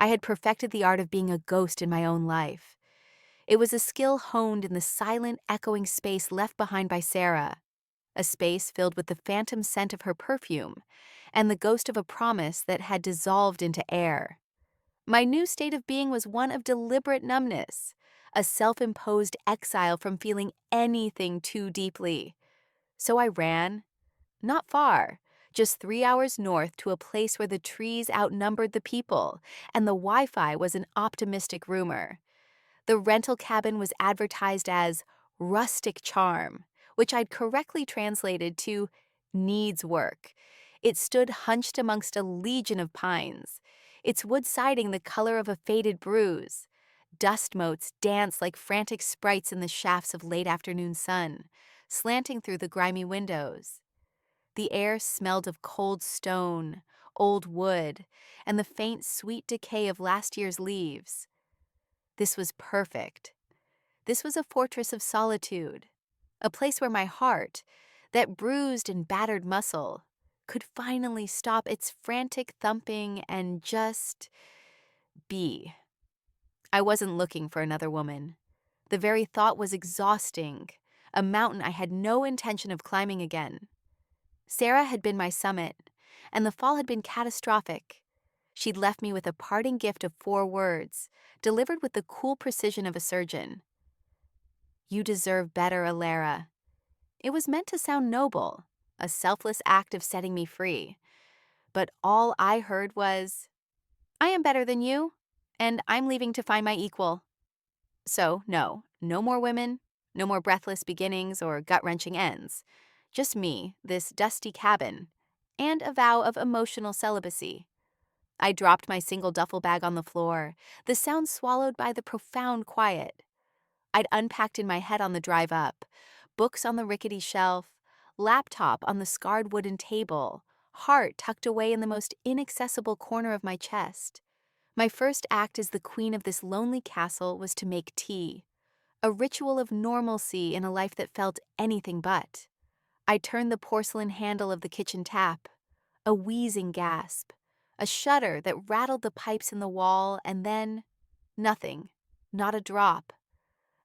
I had perfected the art of being a ghost in my own life. It was a skill honed in the silent, echoing space left behind by Sarah, a space filled with the phantom scent of her perfume and the ghost of a promise that had dissolved into air. My new state of being was one of deliberate numbness, a self-imposed exile from feeling anything too deeply. So I ran, not far, just 3 hours north to a place where the trees outnumbered the people and the Wi-Fi was an optimistic rumor. The rental cabin was advertised as rustic charm, which I'd correctly translated to needs work. It stood hunched amongst a legion of pines, its wood siding the color of a faded bruise. Dust motes danced like frantic sprites in the shafts of late afternoon sun, slanting through the grimy windows. The air smelled of cold stone, old wood, and the faint, sweet decay of last year's leaves. This was perfect. This was a fortress of solitude, a place where my heart, that bruised and battered muscle, could finally stop its frantic thumping and just be. I wasn't looking for another woman. The very thought was exhausting, a mountain I had no intention of climbing again. Sarah had been my summit, and the fall had been catastrophic. She'd left me with a parting gift of 4 words, delivered with the cool precision of a surgeon. You deserve better, Alara. It was meant to sound noble, a selfless act of setting me free. But all I heard was, I am better than you, and I'm leaving to find my equal. So, no more women, no more breathless beginnings or gut-wrenching ends. Just me, this dusty cabin, and a vow of emotional celibacy. I dropped my single duffel bag on the floor, the sound swallowed by the profound quiet. I'd unpacked in my head on the drive up, books on the rickety shelf, laptop on the scarred wooden table, heart tucked away in the most inaccessible corner of my chest. My first act as the queen of this lonely castle was to make tea, a ritual of normalcy in a life that felt anything but. I turned the porcelain handle of the kitchen tap, a wheezing gasp, a shudder that rattled the pipes in the wall, and then nothing, not a drop.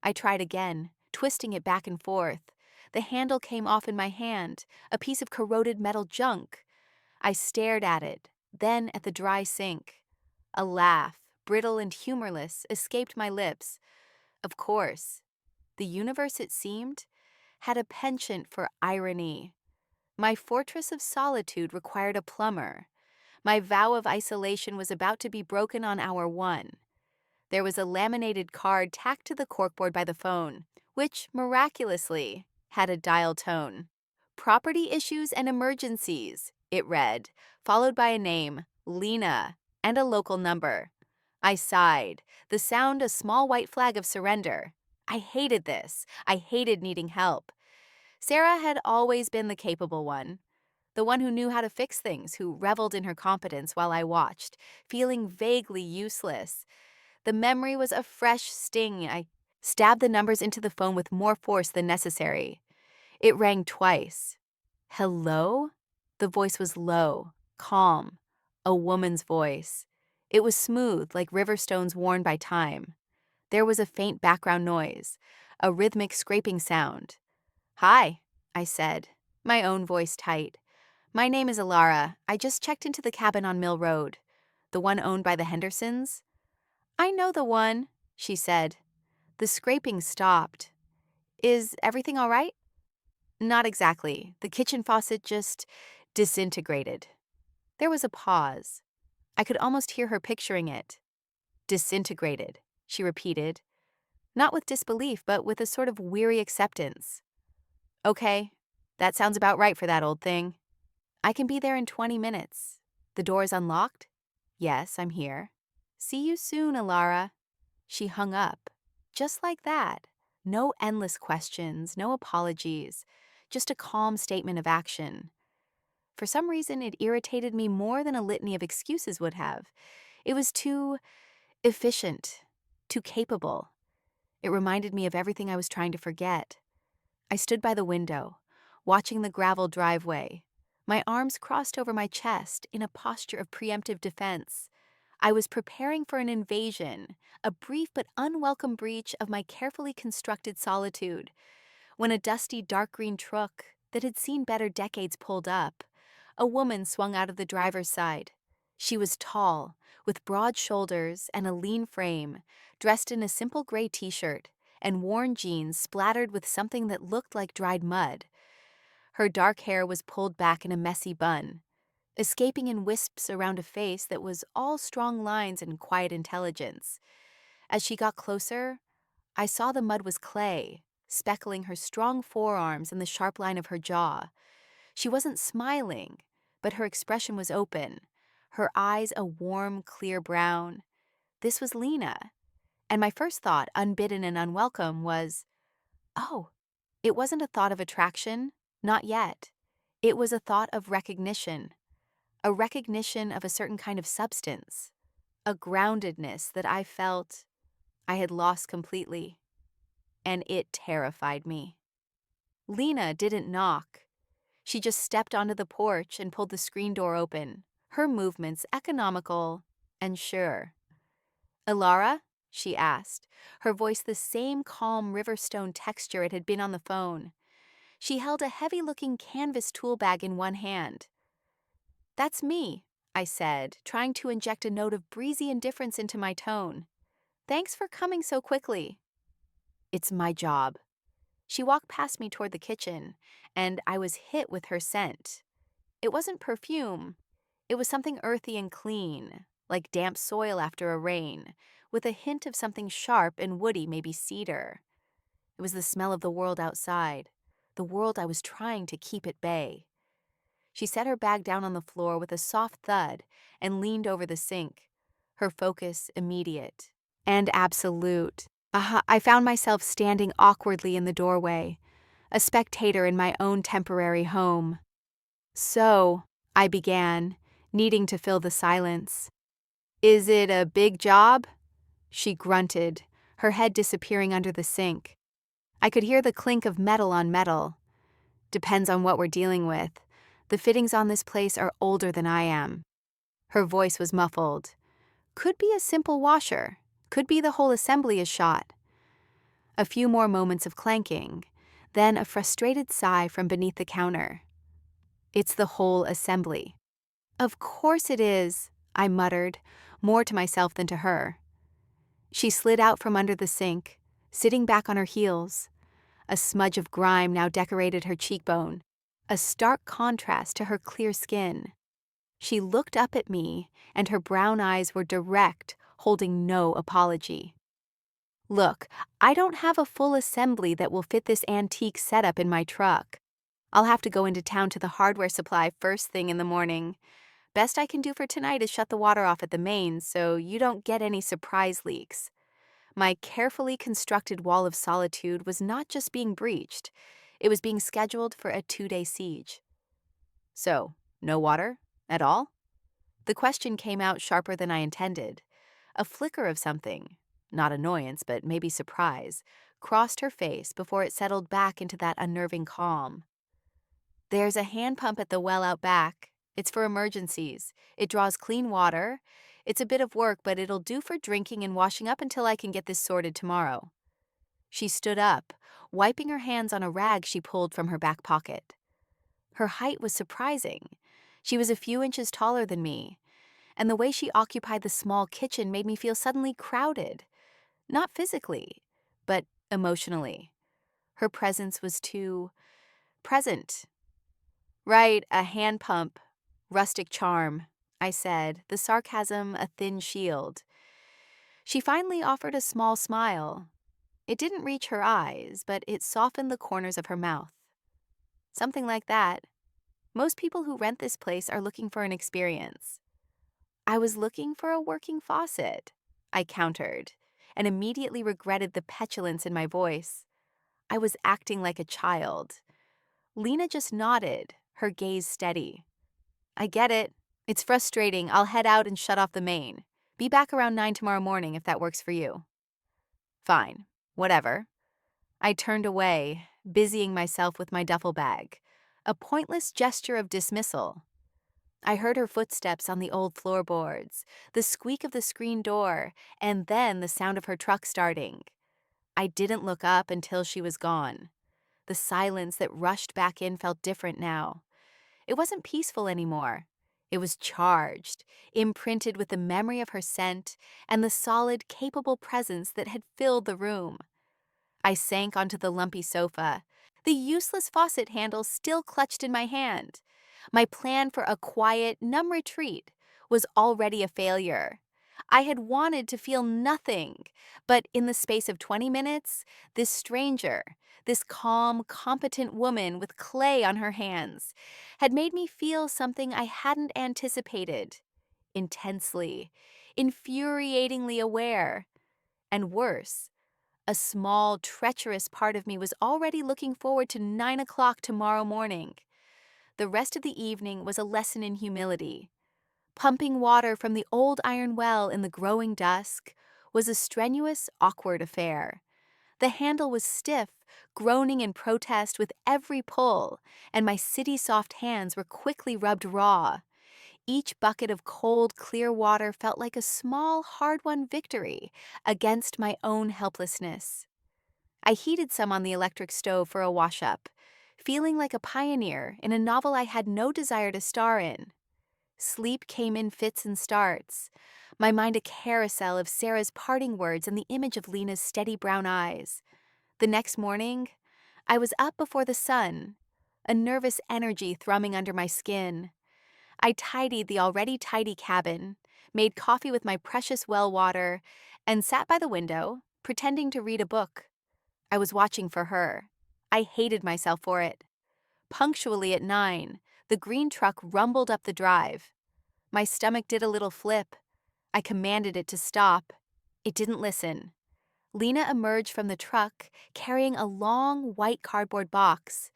I tried again, twisting it back and forth. The handle came off in my hand, a piece of corroded metal junk. I stared at it, then at the dry sink. A laugh, brittle and humorless, escaped my lips. Of course. The universe, it seemed, had a penchant for irony. My fortress of solitude required a plumber. My vow of isolation was about to be broken on hour 1. There was a laminated card tacked to the corkboard by the phone, which, miraculously, had a dial tone. Property issues and emergencies, it read, followed by a name, Lena, and a local number. I sighed, the sound a small white flag of surrender. I hated this. I hated needing help. Sarah had always been the capable one, the one who knew how to fix things, who reveled in her competence while I watched, feeling vaguely useless. The memory was a fresh sting. I stabbed the numbers into the phone with more force than necessary. It rang twice. Hello? The voice was low, calm, a woman's voice. It was smooth, like river stones worn by time. There was a faint background noise, a rhythmic scraping sound. Hi, I said, my own voice tight. My name is Alara. I just checked into the cabin on Mill Road. The one owned by the Hendersons? I know the one, she said. The scraping stopped. Is everything all right? Not exactly. The kitchen faucet just disintegrated. There was a pause. I could almost hear her picturing it. Disintegrated, she repeated, not with disbelief, but with a sort of weary acceptance. Okay, that sounds about right for that old thing. I can be there in 20 minutes. The door is unlocked? Yes, I'm here. See you soon, Alara. She hung up. Just like that. No endless questions, no apologies. Just a calm statement of action. For some reason, it irritated me more than a litany of excuses would have. It was too efficient, too capable. It reminded me of everything I was trying to forget. I stood by the window, watching the gravel driveway, my arms crossed over my chest in a posture of preemptive defense. I was preparing for an invasion, a brief but unwelcome breach of my carefully constructed solitude, when a dusty dark green truck that had seen better decades pulled up. A woman swung out of the driver's side. She was tall, with broad shoulders and a lean frame, dressed in a simple gray t-shirt and worn jeans splattered with something that looked like dried mud. Her dark hair was pulled back in a messy bun, escaping in wisps around a face that was all strong lines and quiet intelligence. As she got closer, I saw the mud was clay, speckling her strong forearms and the sharp line of her jaw. She wasn't smiling, but her expression was open, her eyes a warm, clear brown. This was Lena, and my first thought, unbidden and unwelcome, was, oh, it wasn't a thought of attraction, not yet. It was a thought of recognition, a recognition of a certain kind of substance, a groundedness that I felt I had lost completely, and it terrified me. Lena didn't knock. She just stepped onto the porch and pulled the screen door open, her movements economical and sure. "Ilara?" she asked, her voice the same calm riverstone texture it had been on the phone. She held a heavy-looking canvas tool bag in one hand. "That's me," I said, trying to inject a note of breezy indifference into my tone. "Thanks for coming so quickly." "It's my job." She walked past me toward the kitchen, and I was hit with her scent. It wasn't perfume. It was something earthy and clean, like damp soil after a rain, with a hint of something sharp and woody, maybe cedar. It was the smell of the world outside, the world I was trying to keep at bay. She set her bag down on the floor with a soft thud and leaned over the sink, her focus immediate and absolute. I found myself standing awkwardly in the doorway, a spectator in my own temporary home. "So," I began, needing to fill the silence. "Is it a big job?" She grunted, her head disappearing under the sink. I could hear the clink of metal on metal. "Depends on what we're dealing with. The fittings on this place are older than I am." Her voice was muffled. "Could be a simple washer. Could be the whole assembly is shot." A few more moments of clanking, then a frustrated sigh from beneath the counter. "It's the whole assembly." "Of course it is," I muttered, more to myself than to her. She slid out from under the sink, sitting back on her heels. A smudge of grime now decorated her cheekbone, a stark contrast to her clear skin. She looked up at me, and her brown eyes were direct, holding no apology. "Look, I don't have a full assembly that will fit this antique setup in my truck. I'll have to go into town to the hardware supply first thing in the morning. Best I can do for tonight is shut the water off at the mains so you don't get any surprise leaks." My carefully constructed wall of solitude was not just being breached, it was being scheduled for a 2-day siege. "So, no water? At all?" The question came out sharper than I intended. A flicker of something, not annoyance, but maybe surprise, crossed her face before it settled back into that unnerving calm. "There's a hand pump at the well out back. It's for emergencies. It draws clean water. It's a bit of work, but it'll do for drinking and washing up until I can get this sorted tomorrow." She stood up, wiping her hands on a rag she pulled from her back pocket. Her height was surprising. She was a few inches taller than me, and the way she occupied the small kitchen made me feel suddenly crowded. Not physically, but emotionally. Her presence was too present. "Right, a hand pump. Rustic charm," I said, the sarcasm a thin shield. She finally offered a small smile. It didn't reach her eyes, but it softened the corners of her mouth. "Something like that. Most people who rent this place are looking for an experience." "I was looking for a working faucet," I countered, and immediately regretted the petulance in my voice. I was acting like a child. Lena just nodded, her gaze steady. "I get it. It's frustrating. I'll head out and shut off the main. Be back around 9 tomorrow morning if that works for you." "Fine. Whatever." I turned away, busying myself with my duffel bag, a pointless gesture of dismissal. I heard her footsteps on the old floorboards, the squeak of the screen door, and then the sound of her truck starting. I didn't look up until she was gone. The silence that rushed back in felt different now. It wasn't peaceful anymore. It was charged, imprinted with the memory of her scent and the solid, capable presence that had filled the room. I sank onto the lumpy sofa, the useless faucet handle still clutched in my hand. My plan for a quiet, numb retreat was already a failure. I had wanted to feel nothing, but in the space of 20 minutes, this stranger, this calm, competent woman with clay on her hands, had made me feel something I hadn't anticipated. Intensely, infuriatingly aware, and worse, a small, treacherous part of me was already looking forward to 9 o'clock tomorrow morning. The rest of the evening was a lesson in humility. Pumping water from the old iron well in the growing dusk was a strenuous, awkward affair. The handle was stiff, groaning in protest with every pull, and my city-soft hands were quickly rubbed raw. Each bucket of cold, clear water felt like a small, hard-won victory against my own helplessness. I heated some on the electric stove for a wash-up, feeling like a pioneer in a novel I had no desire to star in. Sleep came in fits and starts, my mind a carousel of Sarah's parting words and the image of Lena's steady brown eyes. The next morning, I was up before the sun, a nervous energy thrumming under my skin. I tidied the already tidy cabin, made coffee with my precious well water, and sat by the window, pretending to read a book. I was watching for her. I hated myself for it. Punctually at 9, the green truck rumbled up the drive. My stomach did a little flip. I commanded it to stop. It didn't listen. Lena emerged from the truck, carrying a long, white cardboard box.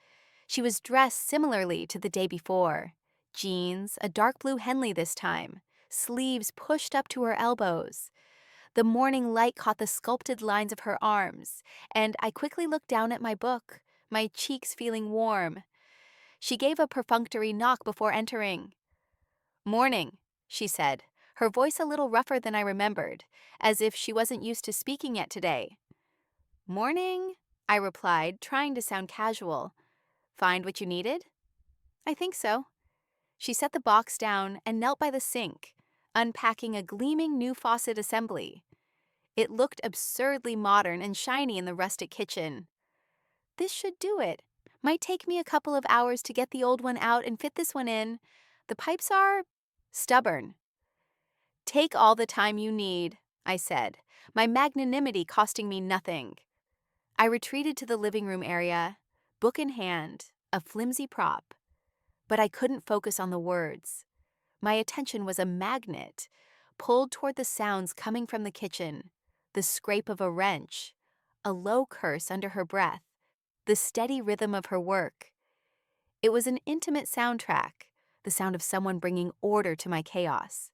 She was dressed similarly to the day before. Jeans, a dark blue Henley this time, sleeves pushed up to her elbows. The morning light caught the sculpted lines of her arms, and I quickly looked down at my book, my cheeks feeling warm. She gave a perfunctory knock before entering. "Morning," she said, her voice a little rougher than I remembered, as if she wasn't used to speaking yet today. "Morning," I replied, trying to sound casual. "Find what you needed?" "I think so." She set the box down and knelt by the sink, unpacking a gleaming new faucet assembly. It looked absurdly modern and shiny in the rustic kitchen. "This should do it. Might take me a couple of hours to get the old one out and fit this one in. The pipes are stubborn." "Take all the time you need," I said, my magnanimity costing me nothing. I retreated to the living room area, book in hand, a flimsy prop. But I couldn't focus on the words. My attention was a magnet, pulled toward the sounds coming from the kitchen, the scrape of a wrench, a low curse under her breath, the steady rhythm of her work. It was an intimate soundtrack, the sound of someone bringing order to my chaos.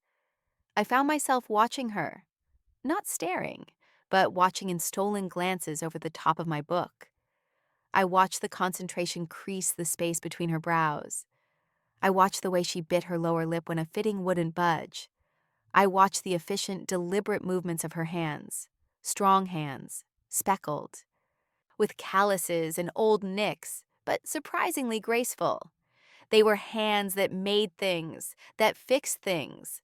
I found myself watching her, not staring, but watching in stolen glances over the top of my book. I watched the concentration crease the space between her brows. I watched the way she bit her lower lip when a fitting wouldn't budge. I watched the efficient, deliberate movements of her hands. Strong hands, speckled, with calluses and old nicks, but surprisingly graceful. They were hands that made things, that fixed things,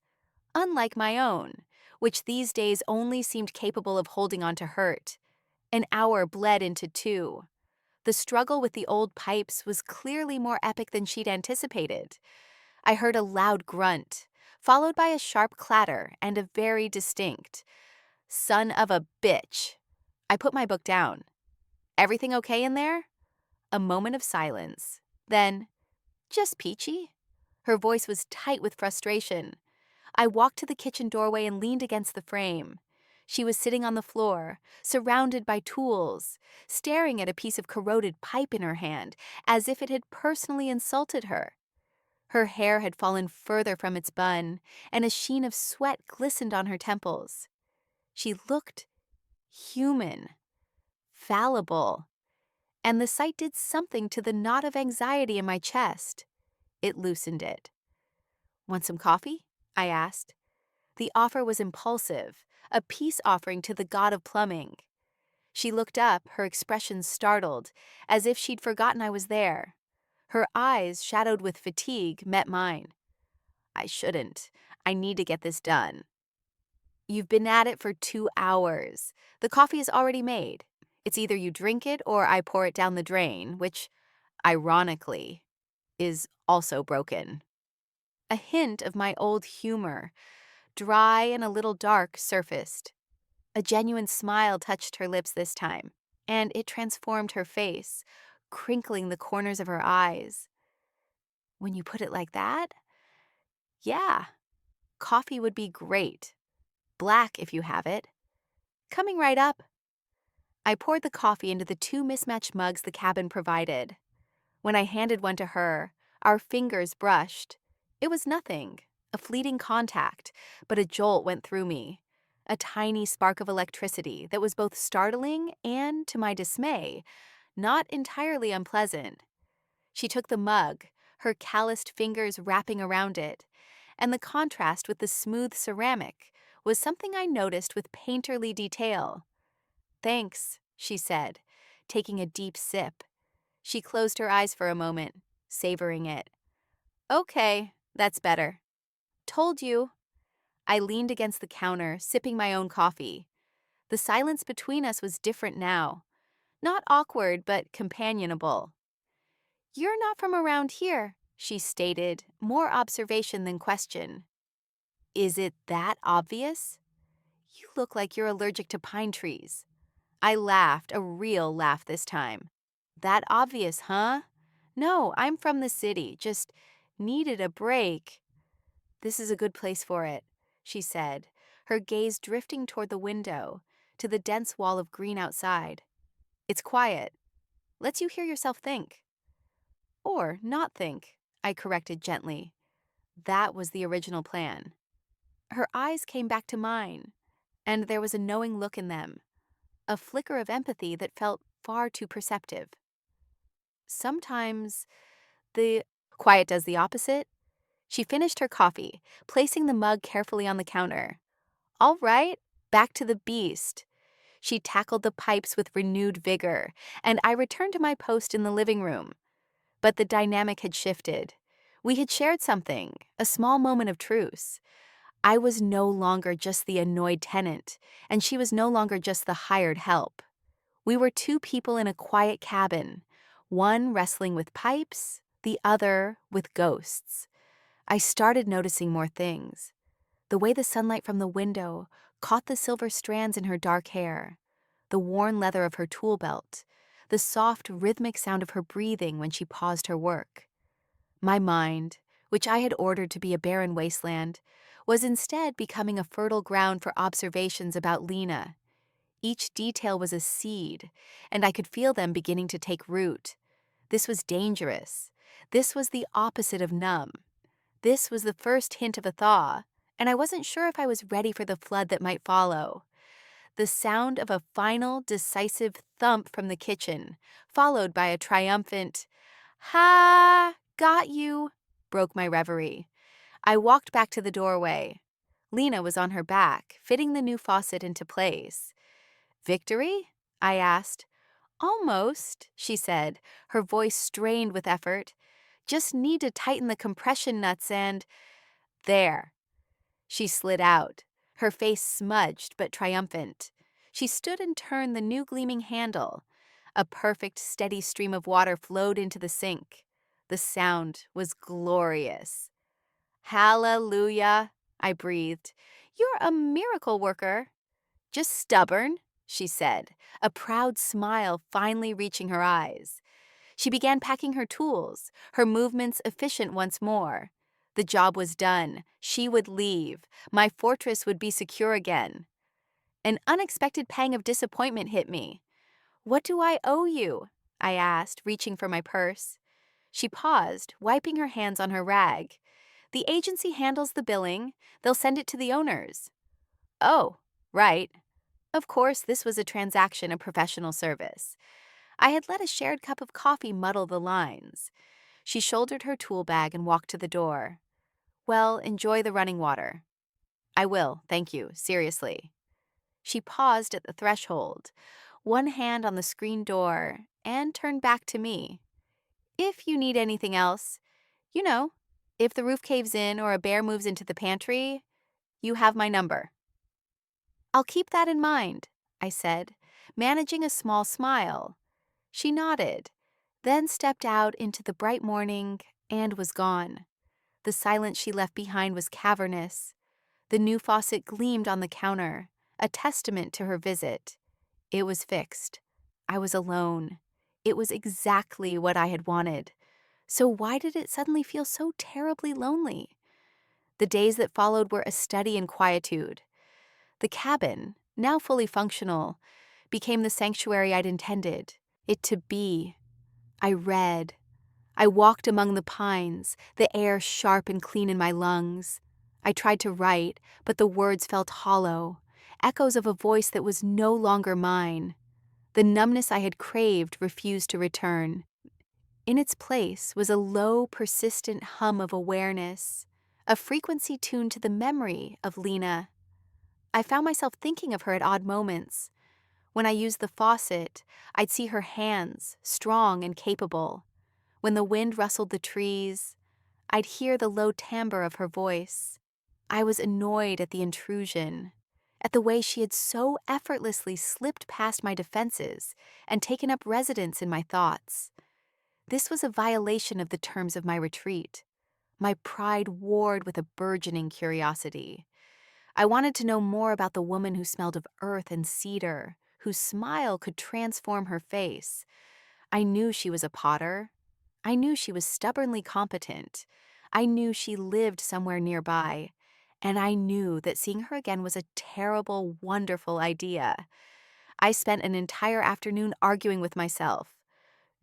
unlike my own, which these days only seemed capable of holding on to hurt. An hour bled into 2. The struggle with the old pipes was clearly more epic than she'd anticipated. I heard a loud grunt, followed by a sharp clatter and a very distinct, "Son of a bitch." I put my book down. "Everything okay in there?" A moment of silence. Then, "Just peachy?" Her voice was tight with frustration. I walked to the kitchen doorway and leaned against the frame. She was sitting on the floor, surrounded by tools, staring at a piece of corroded pipe in her hand, as if it had personally insulted her. Her hair had fallen further from its bun, and a sheen of sweat glistened on her temples. She looked human, fallible, and the sight did something to the knot of anxiety in my chest. It loosened it. Want some coffee? I asked. The offer was impulsive, a peace offering to the god of plumbing. She looked up, her expression startled, as if she'd forgotten I was there. Her eyes, shadowed with fatigue, met mine. I shouldn't. I need to get this done. You've been at it for 2 hours. The coffee is already made. It's either you drink it or I pour it down the drain, which, ironically, is also broken. A hint of my old humor, dry and a little dark, surfaced. A genuine smile touched her lips this time, and it transformed her face, crinkling the corners of her eyes. When you put it like that, yeah, coffee would be great. Black if you have it. Coming right up. I poured the coffee into the 2 mismatched mugs the cabin provided. When I handed one to her, our fingers brushed. It was nothing, a fleeting contact, but a jolt went through me. A tiny spark of electricity that was both startling and, to my dismay, not entirely unpleasant. She took the mug, her calloused fingers wrapping around it, and the contrast with the smooth ceramic was something I noticed with painterly detail. Thanks, she said, taking a deep sip. She closed her eyes for a moment, savoring it. Okay, that's better. Told you. I leaned against the counter, sipping my own coffee. The silence between us was different now. Not awkward, but companionable. You're not from around here, she stated, more observation than question. Is it that obvious? You look like you're allergic to pine trees. I laughed, a real laugh this time. That obvious, huh? No, I'm from the city, just needed a break. This is a good place for it, she said, her gaze drifting toward the window, to the dense wall of green outside. It's quiet. Lets you hear yourself think. Or not think, I corrected gently. That was the original plan. Her eyes came back to mine, and there was a knowing look in them, a flicker of empathy that felt far too perceptive. Sometimes the quiet does the opposite. She finished her coffee, placing the mug carefully on the counter. All right, back to the beast. She tackled the pipes with renewed vigor, and I returned to my post in the living room. But the dynamic had shifted. We had shared something, a small moment of truce. I was no longer just the annoyed tenant, and she was no longer just the hired help. We were 2 people in a quiet cabin, one wrestling with pipes, the other with ghosts. I started noticing more things. The way the sunlight from the window caught the silver strands in her dark hair, the worn leather of her tool belt, the soft, rhythmic sound of her breathing when she paused her work. My mind, which I had ordered to be a barren wasteland, was instead becoming a fertile ground for observations about Lena. Each detail was a seed, and I could feel them beginning to take root. This was dangerous. This was the opposite of numb. This was the first hint of a thaw, and I wasn't sure if I was ready for the flood that might follow. The sound of a final, decisive thump from the kitchen, followed by a triumphant, "Ha! Got you!" broke my reverie. I walked back to the doorway. Lena was on her back, fitting the new faucet into place. Victory? I asked. Almost, she said, her voice strained with effort. Just need to tighten the compression nuts and… There. She slid out, her face smudged but triumphant. She stood and turned the new gleaming handle. A perfect, steady stream of water flowed into the sink. The sound was glorious. Hallelujah, I breathed. You're a miracle worker. Just stubborn, she said, a proud smile finally reaching her eyes. She began packing her tools, her movements efficient once more. The job was done. She would leave. My fortress would be secure again. An unexpected pang of disappointment hit me. What do I owe you? I asked, reaching for my purse. She paused, wiping her hands on her rag. The agency handles the billing. They'll send it to the owners. Oh, right. Of course, this was a transaction, a professional service. I had let a shared cup of coffee muddle the lines. She shouldered her tool bag and walked to the door. Well, enjoy the running water. I will, thank you, seriously. She paused at the threshold, one hand on the screen door, and turned back to me. If you need anything else, you know, if the roof caves in or a bear moves into the pantry, you have my number. I'll keep that in mind, I said, managing a small smile. She nodded, then stepped out into the bright morning and was gone. The silence she left behind was cavernous. The new faucet gleamed on the counter, a testament to her visit. It was fixed. I was alone. It was exactly what I had wanted. So why did it suddenly feel so terribly lonely? The days that followed were a study in quietude. The cabin, now fully functional, became the sanctuary I'd intended it to be. I read. I walked among the pines, the air sharp and clean in my lungs. I tried to write, but the words felt hollow, echoes of a voice that was no longer mine. The numbness I had craved refused to return. In its place was a low, persistent hum of awareness, a frequency tuned to the memory of Lena. I found myself thinking of her at odd moments. When I used the faucet, I'd see her hands, strong and capable. When the wind rustled the trees, I'd hear the low timbre of her voice. I was annoyed at the intrusion, at the way she had so effortlessly slipped past my defenses and taken up residence in my thoughts. This was a violation of the terms of my retreat. My pride warred with a burgeoning curiosity. I wanted to know more about the woman who smelled of earth and cedar, whose smile could transform her face. I knew she was a potter. I knew she was stubbornly competent. I knew she lived somewhere nearby. And I knew that seeing her again was a terrible, wonderful idea. I spent an entire afternoon arguing with myself.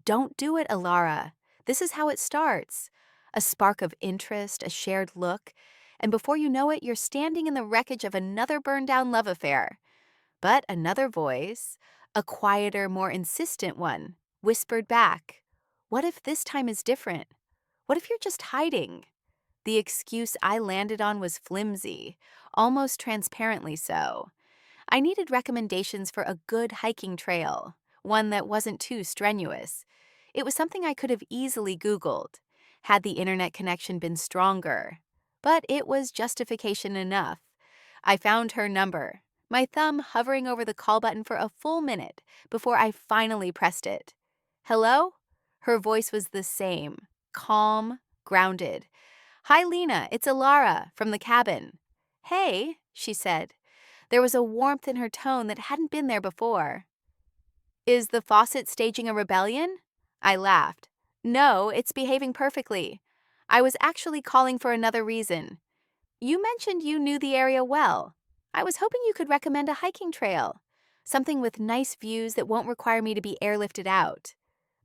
Don't do it, Alara. This is how it starts. A spark of interest, a shared look, and before you know it, you're standing in the wreckage of another burned-down love affair. But another voice, a quieter, more insistent one, whispered back, "What if this time is different? What if you're just hiding?" The excuse I landed on was flimsy, almost transparently so. I needed recommendations for a good hiking trail, one that wasn't too strenuous. It was something I could have easily Googled, had the internet connection been stronger. But it was justification enough. I found her number, my thumb hovering over the call button for a full minute before I finally pressed it. "Hello?" Her voice was the same, calm, grounded. "Hi, Lena, it's Alara from the cabin." "Hey," she said. There was a warmth in her tone that hadn't been there before. "Is the faucet staging a rebellion?" I laughed. "No, it's behaving perfectly. I was actually calling for another reason. You mentioned you knew the area well. I was hoping you could recommend a hiking trail, something with nice views that won't require me to be airlifted out."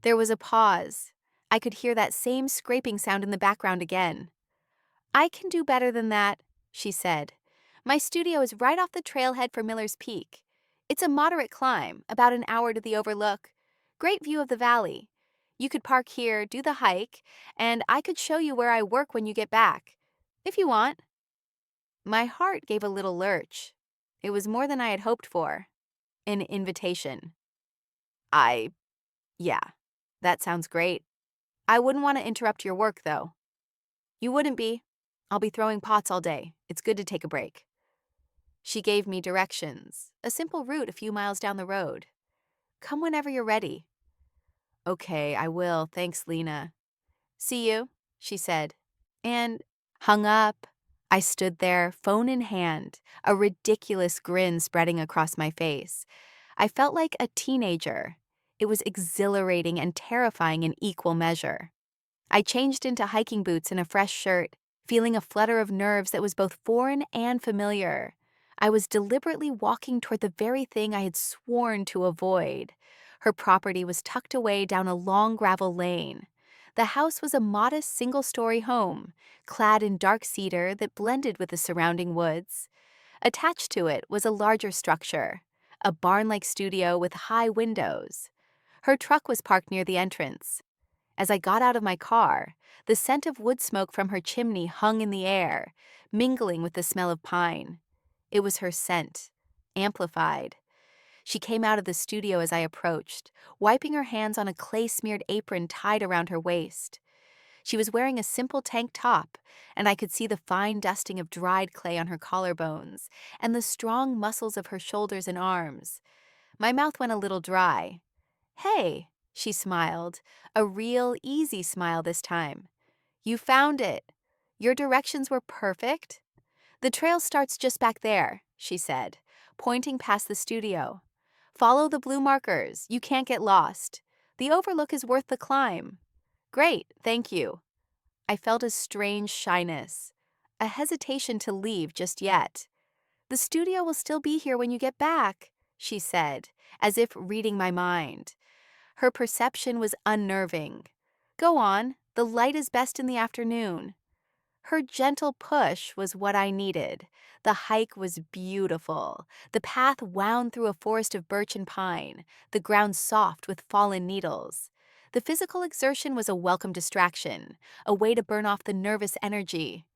There was a pause. I could hear that same scraping sound in the background again. "I can do better than that," she said. "My studio is right off the trailhead for Miller's Peak. It's a moderate climb, about an hour to the overlook. Great view of the valley. You could park here, do the hike, and I could show you where I work when you get back. If you want." My heart gave a little lurch. It was more than I had hoped for. An invitation. Yeah, that sounds great. I wouldn't want to interrupt your work, though. You wouldn't be. I'll be throwing pots all day. It's good to take a break. She gave me directions, a simple route a few miles down the road. "Come whenever you're ready." "Okay, I will. Thanks, Lena." "See you," she said, and hung up. I stood there, phone in hand, a ridiculous grin spreading across my face. I felt like a teenager. It was exhilarating and terrifying in equal measure. I changed into hiking boots and a fresh shirt, feeling a flutter of nerves that was both foreign and familiar. I was deliberately walking toward the very thing I had sworn to avoid. Her property was tucked away down a long gravel lane. The house was a modest single-story home, clad in dark cedar that blended with the surrounding woods. Attached to it was a larger structure, a barn-like studio with high windows. Her truck was parked near the entrance. As I got out of my car, the scent of wood smoke from her chimney hung in the air, mingling with the smell of pine. It was her scent, amplified. She came out of the studio as I approached, wiping her hands on a clay-smeared apron tied around her waist. She was wearing a simple tank top, and I could see the fine dusting of dried clay on her collarbones and the strong muscles of her shoulders and arms. My mouth went a little dry. "Hey," she smiled, a real, easy smile this time. "You found it. Your directions were perfect." "The trail starts just back there," she said, pointing past the studio. "Follow the blue markers. You can't get lost. The overlook is worth the climb." "Great, thank you." I felt a strange shyness, a hesitation to leave just yet. "The studio will still be here when you get back," she said, as if reading my mind. Her perception was unnerving. "Go on, the light is best in the afternoon." Her gentle push was what I needed. The hike was beautiful. The path wound through a forest of birch and pine, the ground soft with fallen needles. The physical exertion was a welcome distraction, a way to burn off the nervous energy.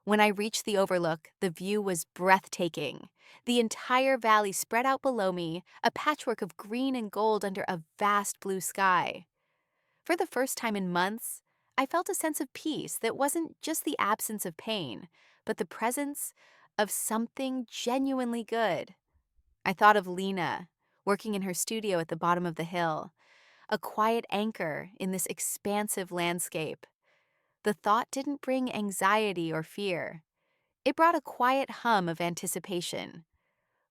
When I reached the overlook, the view was breathtaking. The entire valley spread out below me, a patchwork of green and gold under a vast blue sky. For the first time in months, I felt a sense of peace that wasn't just the absence of pain, but the presence of something genuinely good. I thought of Lena, working in her studio at the bottom of the hill, a quiet anchor in this expansive landscape. The thought didn't bring anxiety or fear. It brought a quiet hum of anticipation.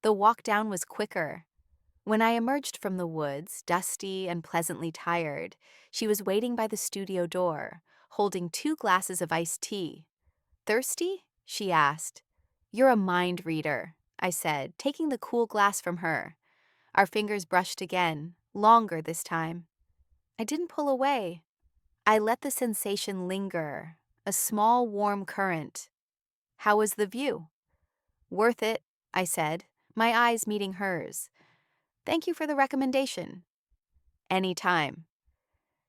The walk down was quicker. When I emerged from the woods, dusty and pleasantly tired, she was waiting by the studio door, holding 2 glasses of iced tea. "Thirsty?" she asked. "You're a mind reader," I said, taking the cool glass from her. Our fingers brushed again, longer this time. I didn't pull away. I let the sensation linger, a small warm current. "How was the view?" "Worth it," I said, my eyes meeting hers. "Thank you for the recommendation." "Any time."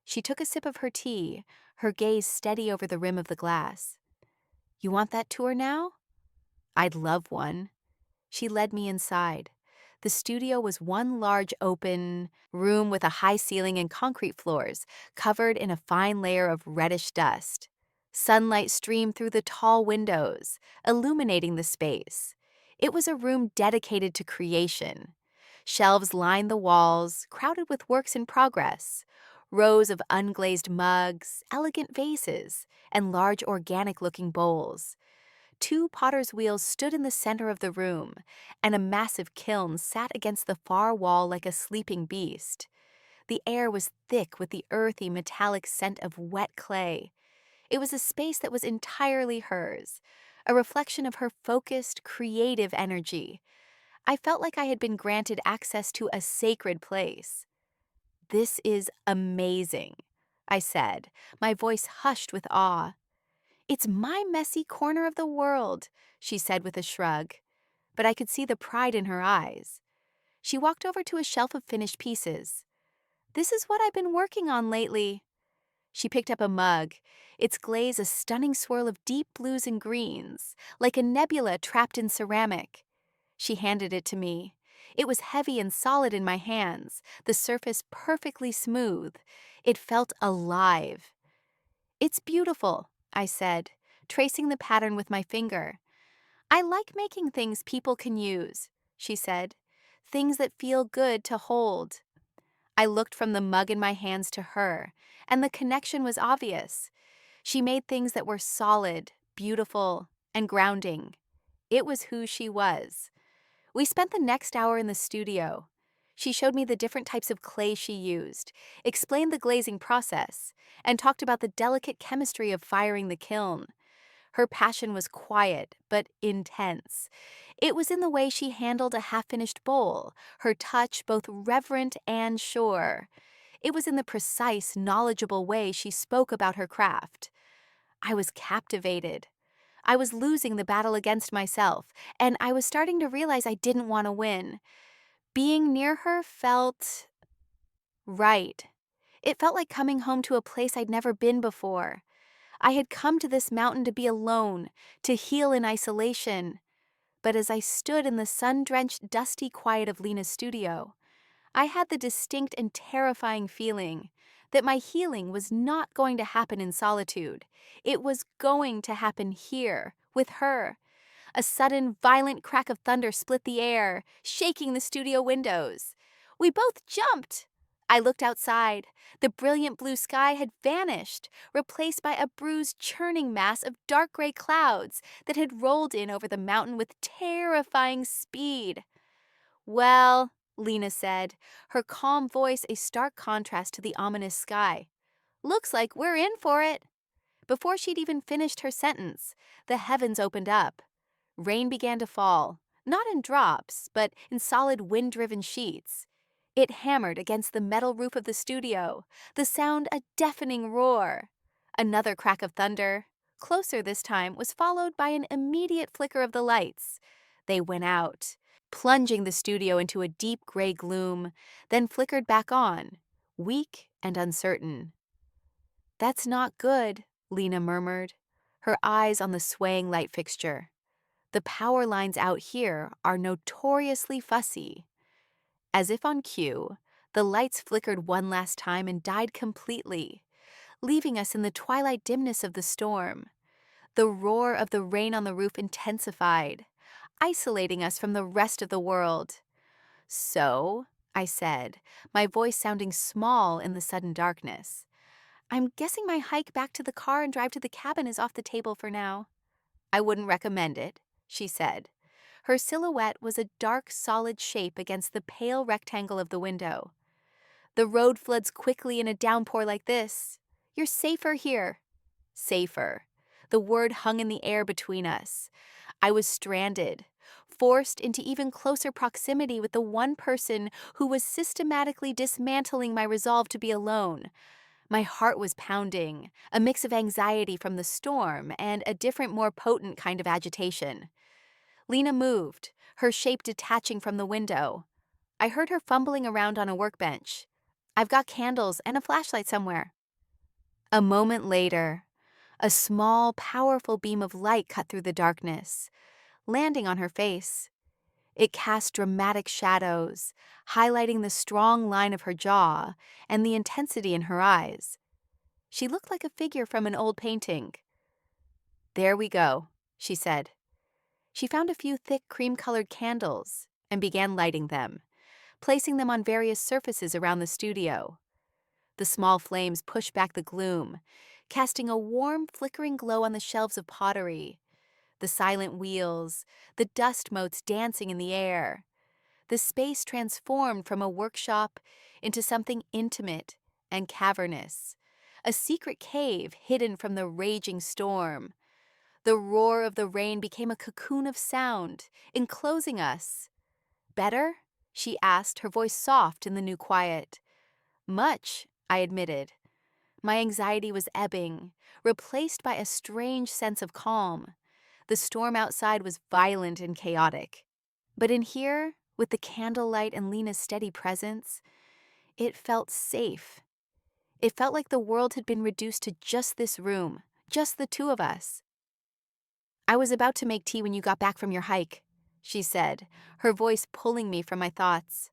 She took a sip of her tea, her gaze steady over the rim of the glass. "You want that tour now?" "I'd love one." She led me inside. The studio was one large open room with a high ceiling and concrete floors, covered in a fine layer of reddish dust. Sunlight streamed through the tall windows, illuminating the space. It was a room dedicated to creation. Shelves lined the walls, crowded with works in progress. Rows of unglazed mugs, elegant vases, and large organic-looking bowls. 2 potter's wheels stood in the center of the room, and a massive kiln sat against the far wall like a sleeping beast. The air was thick with the earthy, metallic scent of wet clay. It was a space that was entirely hers, a reflection of her focused, creative energy. I felt like I had been granted access to a sacred place. "This is amazing," I said, my voice hushed with awe. "It's my messy corner of the world," she said with a shrug, but I could see the pride in her eyes. She walked over to a shelf of finished pieces. "This is what I've been working on lately." She picked up a mug, its glaze a stunning swirl of deep blues and greens, like a nebula trapped in ceramic. She handed it to me. It was heavy and solid in my hands, the surface perfectly smooth. It felt alive. "It's beautiful," I said, tracing the pattern with my finger. "I like making things people can use," she said. "Things that feel good to hold." I looked from the mug in my hands to her, and the connection was obvious. She made things that were solid, beautiful, and grounding. It was who she was. We spent the next hour in the studio. She showed me the different types of clay she used, explained the glazing process, and talked about the delicate chemistry of firing the kiln. Her passion was quiet, but intense. It was in the way she handled a half-finished bowl, her touch both reverent and sure. It was in the precise, knowledgeable way she spoke about her craft. I was captivated. I was losing the battle against myself, and I was starting to realize I didn't want to win. Being near her felt right. It felt like coming home to a place I'd never been before. I had come to this mountain to be alone, to heal in isolation. But as I stood in the sun-drenched, dusty quiet of Lena's studio, I had the distinct and terrifying feeling that my healing was not going to happen in solitude. It was going to happen here, with her. A sudden, violent crack of thunder split the air, shaking the studio windows. We both jumped. I looked outside. The brilliant blue sky had vanished, replaced by a bruised, churning mass of dark gray clouds that had rolled in over the mountain with terrifying speed. "Well," Lena said, her calm voice a stark contrast to the ominous sky. "Looks like we're in for it." Before she'd even finished her sentence, the heavens opened up. Rain began to fall, not in drops, but in solid wind-driven sheets. It hammered against the metal roof of the studio, the sound a deafening roar. Another crack of thunder, closer this time, was followed by an immediate flicker of the lights. They went out, plunging the studio into a deep gray gloom, then flickered back on, weak and uncertain. "That's not good," Lena murmured, her eyes on the swaying light fixture. "The power lines out here are notoriously fussy." As if on cue, the lights flickered one last time and died completely, leaving us in the twilight dimness of the storm. The roar of the rain on the roof intensified, isolating us from the rest of the world. "So," I said, my voice sounding small in the sudden darkness, "I'm guessing my hike back to the car and drive to the cabin is off the table for now." "I wouldn't recommend it," she said. Her silhouette was a dark, solid shape against the pale rectangle of the window. "The road floods quickly in a downpour like this. You're safer here." Safer. The word hung in the air between us. I was stranded, forced into even closer proximity with the one person who was systematically dismantling my resolve to be alone. My heart was pounding, a mix of anxiety from the storm and a different, more potent kind of agitation. Lena moved, her shape detaching from the window. I heard her fumbling around on a workbench. "I've got candles and a flashlight somewhere." A moment later, a small, powerful beam of light cut through the darkness, landing on her face. It cast dramatic shadows, highlighting the strong line of her jaw and the intensity in her eyes. She looked like a figure from an old painting. "There we go," she said. She found a few thick cream-colored candles and began lighting them, placing them on various surfaces around the studio. The small flames pushed back the gloom, casting a warm, flickering glow on the shelves of pottery, the silent wheels, the dust motes dancing in the air. The space transformed from a workshop into something intimate and cavernous, a secret cave hidden from the raging storm. The roar of the rain became a cocoon of sound, enclosing us. "Better?" she asked, her voice soft in the new quiet. "Much," I admitted. My anxiety was ebbing, replaced by a strange sense of calm. The storm outside was violent and chaotic. But in here, with the candlelight and Lena's steady presence, it felt safe. It felt like the world had been reduced to just this room, just the two of us. "I was about to make tea when you got back from your hike," she said, her voice pulling me from my thoughts.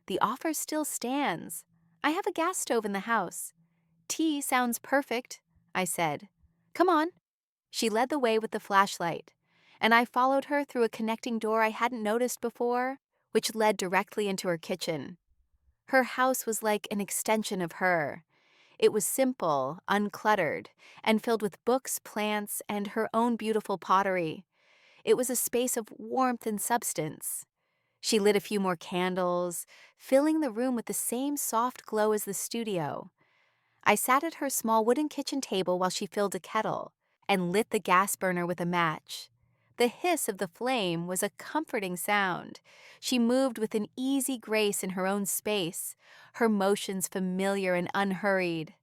"The offer still stands. I have a gas stove in the house. Tea sounds perfect," I said. "Come on." She led the way with the flashlight, and I followed her through a connecting door I hadn't noticed before, which led directly into her kitchen. Her house was like an extension of her. It was simple, uncluttered, and filled with books, plants, and her own beautiful pottery. It was a space of warmth and substance. She lit a few more candles, filling the room with the same soft glow as the studio. I sat at her small wooden kitchen table while she filled a kettle and lit the gas burner with a match. The hiss of the flame was a comforting sound. She moved with an easy grace in her own space, her motions familiar and unhurried.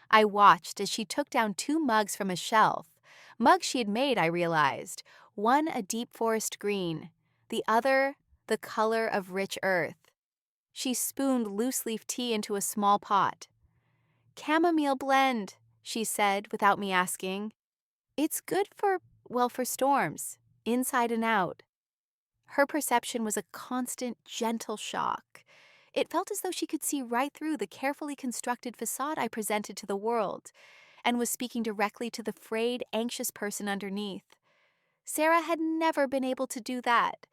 I watched as she took down 2 mugs from a shelf, mugs she had made, I realized, one a deep forest green, the other the color of rich earth. She spooned loose-leaf tea into a small pot. Chamomile blend, she said without me asking. It's good for, well, for storms, inside and out. Her perception was a constant, gentle shock. It felt as though she could see right through the carefully constructed facade I presented to the world and was speaking directly to the frayed, anxious person underneath. Sarah had never been able to do that.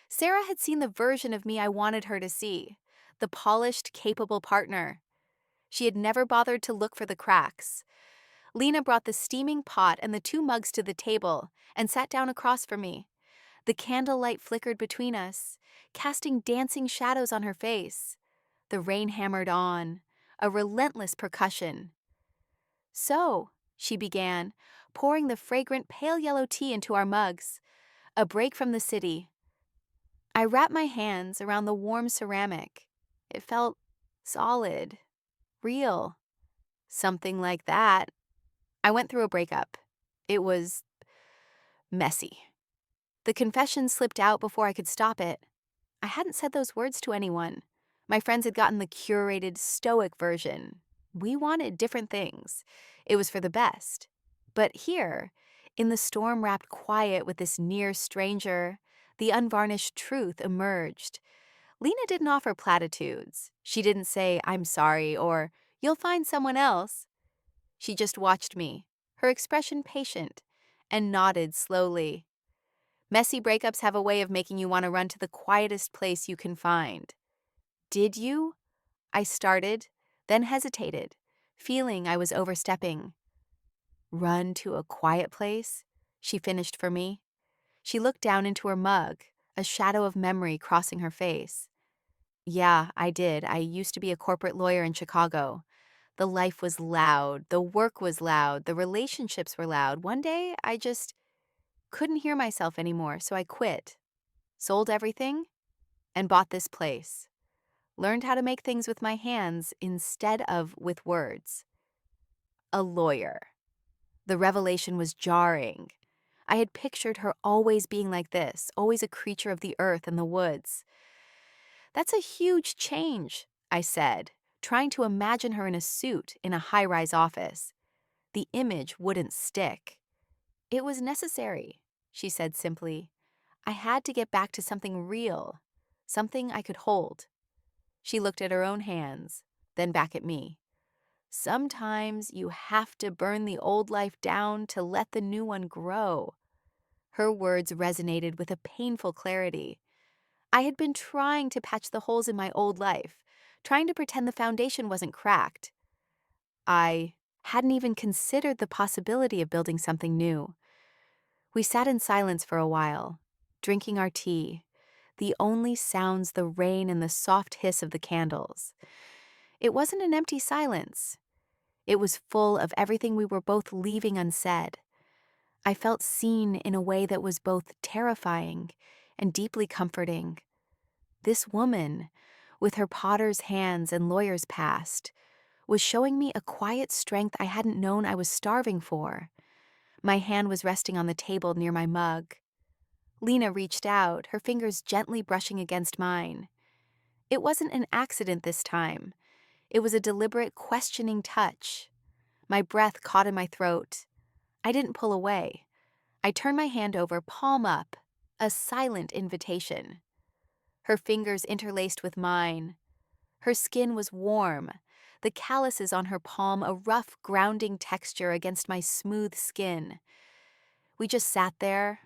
Sarah had seen the version of me I wanted her to see, the polished, capable partner. She had never bothered to look for the cracks. Lena brought the steaming pot and the 2 mugs to the table and sat down across from me. The candlelight flickered between us, casting dancing shadows on her face. The rain hammered on, a relentless percussion. So, she began, pouring the fragrant pale yellow tea into our mugs. A break from the city. I wrapped my hands around the warm ceramic. It felt solid, real, something like that. I went through a breakup. It was messy. The confession slipped out before I could stop it. I hadn't said those words to anyone. My friends had gotten the curated, stoic version. We wanted different things. It was for the best. But here, in the storm-wrapped quiet with this near stranger, the unvarnished truth emerged. Lena didn't offer platitudes. She didn't say, "I'm sorry," or "You'll find someone else." She just watched me, her expression patient, and nodded slowly. Messy breakups have a way of making you want to run to the quietest place you can find. Did you? I started, then hesitated, feeling I was overstepping. Run to a quiet place? She finished for me. She looked down into her mug, a shadow of memory crossing her face. Yeah, I did. I used to be a corporate lawyer in Chicago. The life was loud, the work was loud, the relationships were loud. One day, I just couldn't hear myself anymore, so I quit. Sold everything and bought this place. Learned how to make things with my hands instead of with words. A lawyer. The revelation was jarring. I had pictured her always being like this, always a creature of the earth and the woods. That's a huge change, I said, trying to imagine her in a suit in a high-rise office. The image wouldn't stick. It was necessary, she said simply. I had to get back to something real, something I could hold. She looked at her own hands, then back at me. Sometimes you have to burn the old life down to let the new one grow. Her words resonated with a painful clarity. I had been trying to patch the holes in my old life, trying to pretend the foundation wasn't cracked. I hadn't even considered the possibility of building something new. We sat in silence for a while, drinking our tea, the only sounds the rain and the soft hiss of the candles. It wasn't an empty silence. It was full of everything we were both leaving unsaid. I felt seen in a way that was both terrifying and deeply comforting. This woman, with her potter's hands and lawyer's past, was showing me a quiet strength I hadn't known I was starving for. My hand was resting on the table near my mug. Lena reached out, her fingers gently brushing against mine. It wasn't an accident this time. It was a deliberate, questioning touch. My breath caught in my throat. I didn't pull away. I turned my hand over, palm up, a silent invitation. Her fingers interlaced with mine. Her skin was warm, the calluses on her palm a rough, grounding texture against my smooth skin. We just sat there,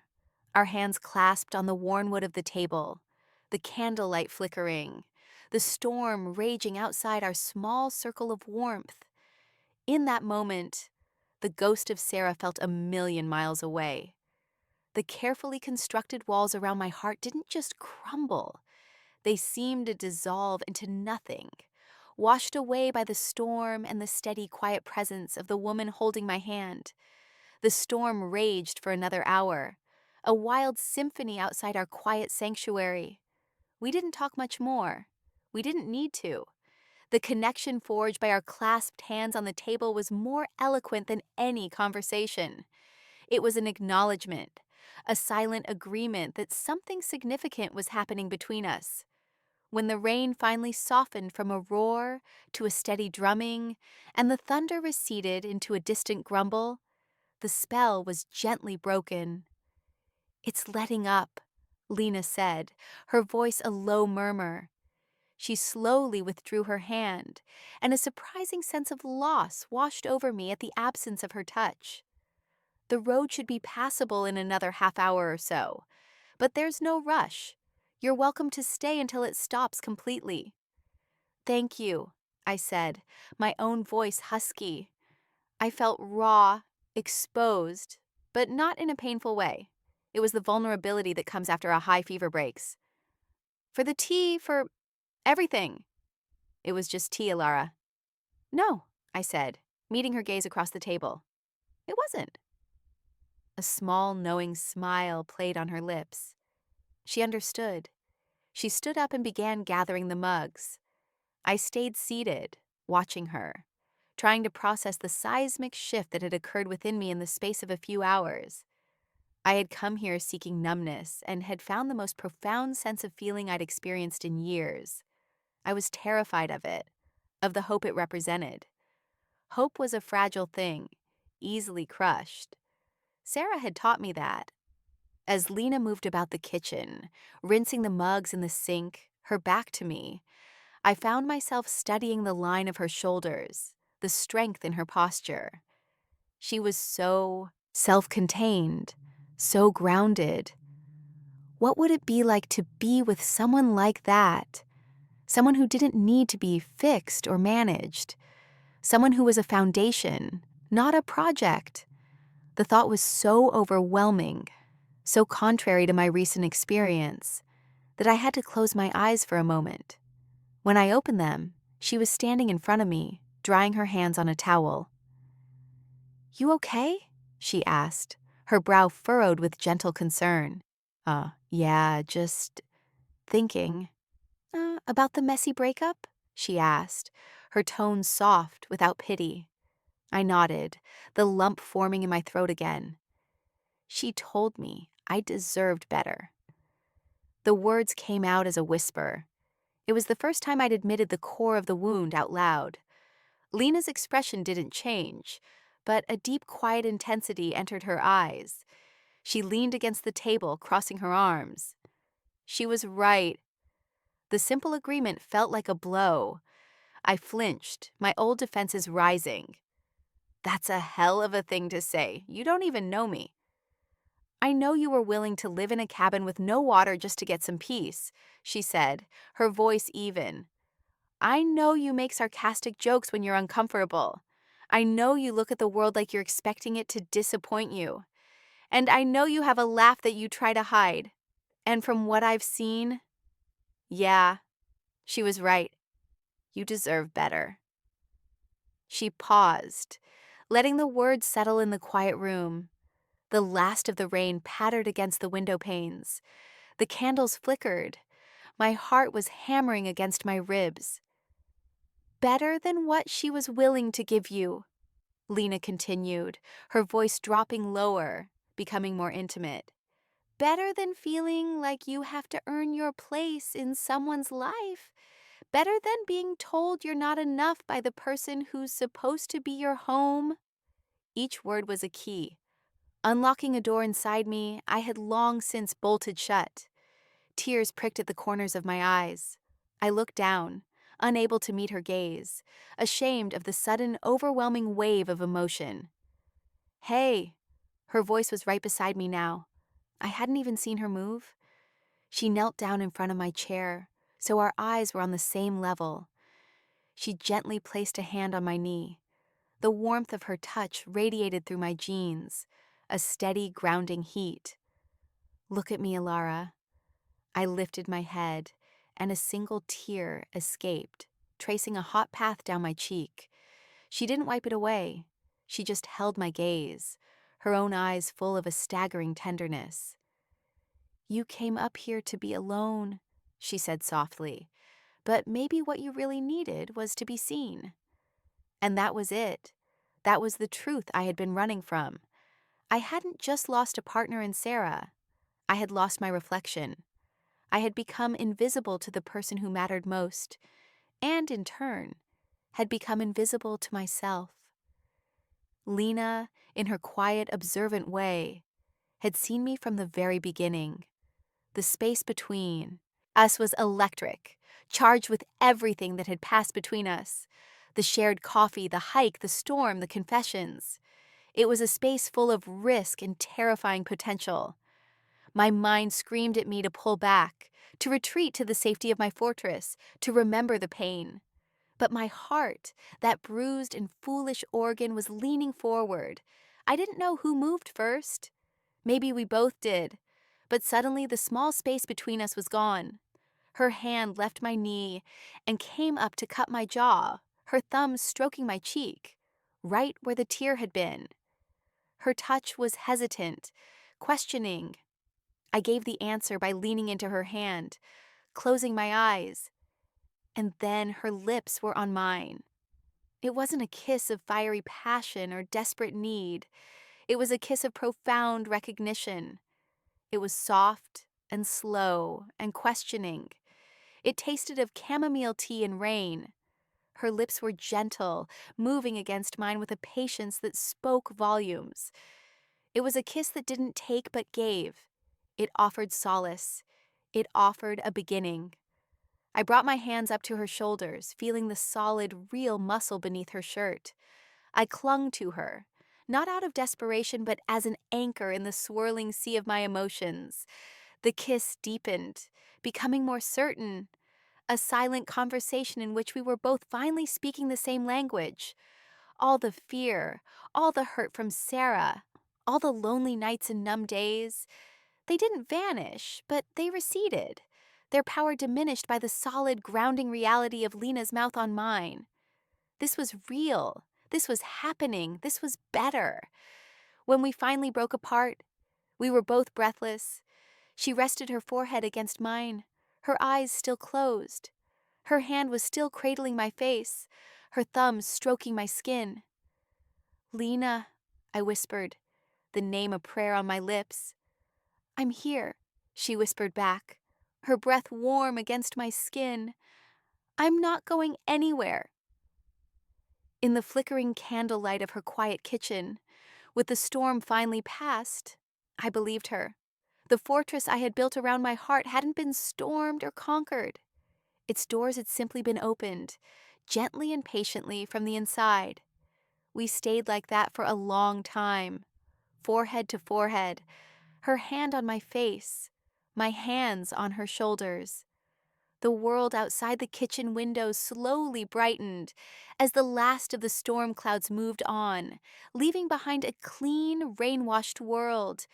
our hands clasped on the worn wood of the table, the candlelight flickering, the storm raging outside our small circle of warmth. In that moment, the ghost of Sarah felt a million miles away. The carefully constructed walls around my heart didn't just crumble. They seemed to dissolve into nothing, washed away by the storm and the steady, quiet presence of the woman holding my hand. The storm raged for another hour, a wild symphony outside our quiet sanctuary. We didn't talk much more. We didn't need to. The connection forged by our clasped hands on the table was more eloquent than any conversation. It was an acknowledgement, a silent agreement that something significant was happening between us. When the rain finally softened from a roar to a steady drumming, and the thunder receded into a distant grumble, the spell was gently broken. "It's letting up," Lena said, her voice a low murmur. She slowly withdrew her hand, and a surprising sense of loss washed over me at the absence of her touch. "The road should be passable in another half hour or so, but there's no rush. You're welcome to stay until it stops completely." "Thank you," I said, my own voice husky. I felt raw, exposed, but not in a painful way. It was the vulnerability that comes after a high fever breaks. "For the tea, for everything." "It was just tea, Alara." "No," I said, meeting her gaze across the table. "It wasn't." A small, knowing smile played on her lips. She understood. She stood up and began gathering the mugs. I stayed seated, watching her, trying to process the seismic shift that had occurred within me in the space of a few hours. I had come here seeking numbness and had found the most profound sense of feeling I'd experienced in years. I was terrified of it, of the hope it represented. Hope was a fragile thing, easily crushed. Sarah had taught me that. As Lena moved about the kitchen, rinsing the mugs in the sink, her back to me, I found myself studying the line of her shoulders, the strength in her posture. She was so self-contained, so grounded. What would it be like to be with someone like that? Someone who didn't need to be fixed or managed. Someone who was a foundation, not a project. The thought was so overwhelming, so contrary to my recent experience, that I had to close my eyes for a moment. When I opened them, she was standing in front of me, drying her hands on a towel. "You okay?" she asked, her brow furrowed with gentle concern. Yeah, just thinking." About the messy breakup?" she asked, her tone soft, without pity. I nodded, the lump forming in my throat again. She told me I deserved better. The words came out as a whisper. It was the first time I'd admitted the core of the wound out loud. Lena's expression didn't change, but a deep, quiet intensity entered her eyes. She leaned against the table, crossing her arms. She was right. The simple agreement felt like a blow. I flinched, my old defenses rising. "That's a hell of a thing to say. You don't even know me." "I know you were willing to live in a cabin with no water just to get some peace," she said, her voice even. "I know you make sarcastic jokes when you're uncomfortable. I know you look at the world like you're expecting it to disappoint you. And I know you have a laugh that you try to hide. And from what I've seen, yeah, she was right. You deserve better." She paused, letting the words settle in the quiet room. The last of the rain pattered against the window panes. The candles flickered. My heart was hammering against my ribs. "Better than what she was willing to give you," Lena continued, her voice dropping lower, becoming more intimate. "Better than feeling like you have to earn your place in someone's life. Better than being told you're not enough by the person who's supposed to be your home." Each word was a key. Unlocking a door inside me I had long since bolted shut. Tears pricked at the corners of my eyes. I looked down, unable to meet her gaze, ashamed of the sudden, overwhelming wave of emotion. "Hey." Her voice was right beside me now. I hadn't even seen her move. She knelt down in front of my chair, so our eyes were on the same level. She gently placed a hand on my knee. The warmth of her touch radiated through my jeans, a steady, grounding heat. "Look at me, Alara." I lifted my head, and a single tear escaped, tracing a hot path down my cheek. She didn't wipe it away. She just held my gaze, her own eyes full of a staggering tenderness. "You came up here to be alone," she said softly, "but maybe what you really needed was to be seen." And that was it. That was the truth I had been running from. I hadn't just lost a partner in Sarah. I had lost my reflection. I had become invisible to the person who mattered most, and in turn, had become invisible to myself. Lena, in her quiet, observant way, had seen me from the very beginning. The space between us was electric, charged with everything that had passed between us. The shared coffee, the hike, the storm, the confessions. It was a space full of risk and terrifying potential. My mind screamed at me to pull back, to retreat to the safety of my fortress, to remember the pain. But my heart, that bruised and foolish organ, was leaning forward. I didn't know who moved first. Maybe we both did. But suddenly the small space between us was gone. Her hand left my knee and came up to cut my jaw, her thumb stroking my cheek, right where the tear had been. Her touch was hesitant, questioning. I gave the answer by leaning into her hand, closing my eyes, and then her lips were on mine. It wasn't a kiss of fiery passion or desperate need. It was a kiss of profound recognition. It was soft and slow and questioning. It tasted of chamomile tea and rain. Her lips were gentle, moving against mine with a patience that spoke volumes. It was a kiss that didn't take but gave. It offered solace. It offered a beginning. I brought my hands up to her shoulders, feeling the solid, real muscle beneath her shirt. I clung to her, not out of desperation, but as an anchor in the swirling sea of my emotions. The kiss deepened, becoming more certain, a silent conversation in which we were both finally speaking the same language. All the fear, all the hurt from Sarah, all the lonely nights and numb days, they didn't vanish, but they receded, their power diminished by the solid, grounding reality of Lena's mouth on mine. This was real. This was happening. This was better. When we finally broke apart, we were both breathless. She rested her forehead against mine, her eyes still closed. Her hand was still cradling my face, her thumb stroking my skin. "Lena," I whispered, the name a prayer on my lips. "I'm here," she whispered back, her breath warm against my skin. "I'm not going anywhere." In the flickering candlelight of her quiet kitchen, with the storm finally past, I believed her. The fortress I had built around my heart hadn't been stormed or conquered. Its doors had simply been opened, gently and patiently from the inside. We stayed like that for a long time, forehead to forehead, her hand on my face, my hands on her shoulders. The world outside the kitchen windows slowly brightened as the last of the storm clouds moved on, leaving behind a clean, rain-washed world.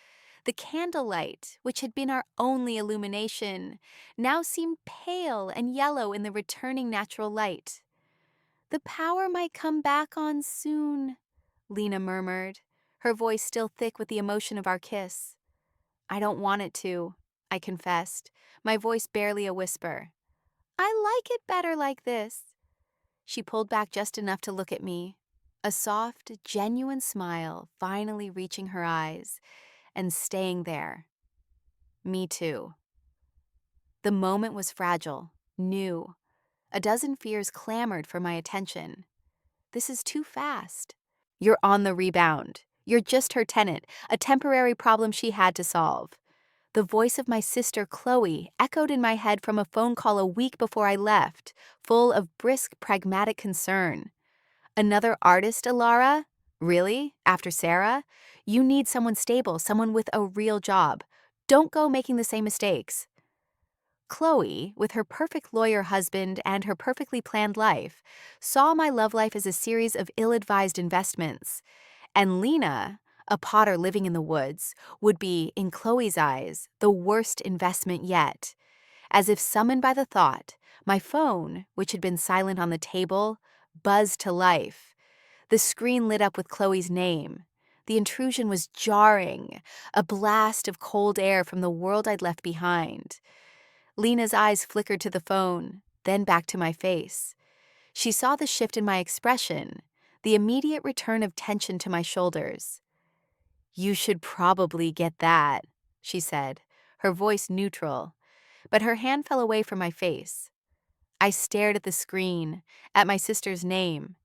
The candlelight, which had been our only illumination, now seemed pale and yellow in the returning natural light. "The power might come back on soon," Lena murmured, her voice still thick with the emotion of our kiss. "I don't want it to," I confessed, my voice barely a whisper. "I like it better like this." She pulled back just enough to look at me, a soft, genuine smile finally reaching her eyes and staying there. Me too. The moment was fragile, new. A dozen fears clamored for my attention. "This is too fast." "You're on the rebound. You're just her tenant, a temporary problem she had to solve." The voice of my sister Chloe echoed in my head from a phone call a week before I left, full of brisk, pragmatic concern. "Another artist, Alara? Really? After Sarah? You need someone stable, someone with a real job. Don't go making the same mistakes." Chloe, with her perfect lawyer husband and her perfectly planned life, saw my love life as a series of ill-advised investments. And Lena, a potter living in the woods, would be, in Chloe's eyes, the worst investment yet. As if summoned by the thought, my phone, which had been silent on the table, buzzed to life. The screen lit up with Chloe's name. The intrusion was jarring, a blast of cold air from the world I'd left behind. Lena's eyes flickered to the phone, then back to my face. She saw the shift in my expression, the immediate return of tension to my shoulders. "You should probably get that," she said, her voice neutral. but her hand fell away from my face. I stared at the screen, at my sister's name.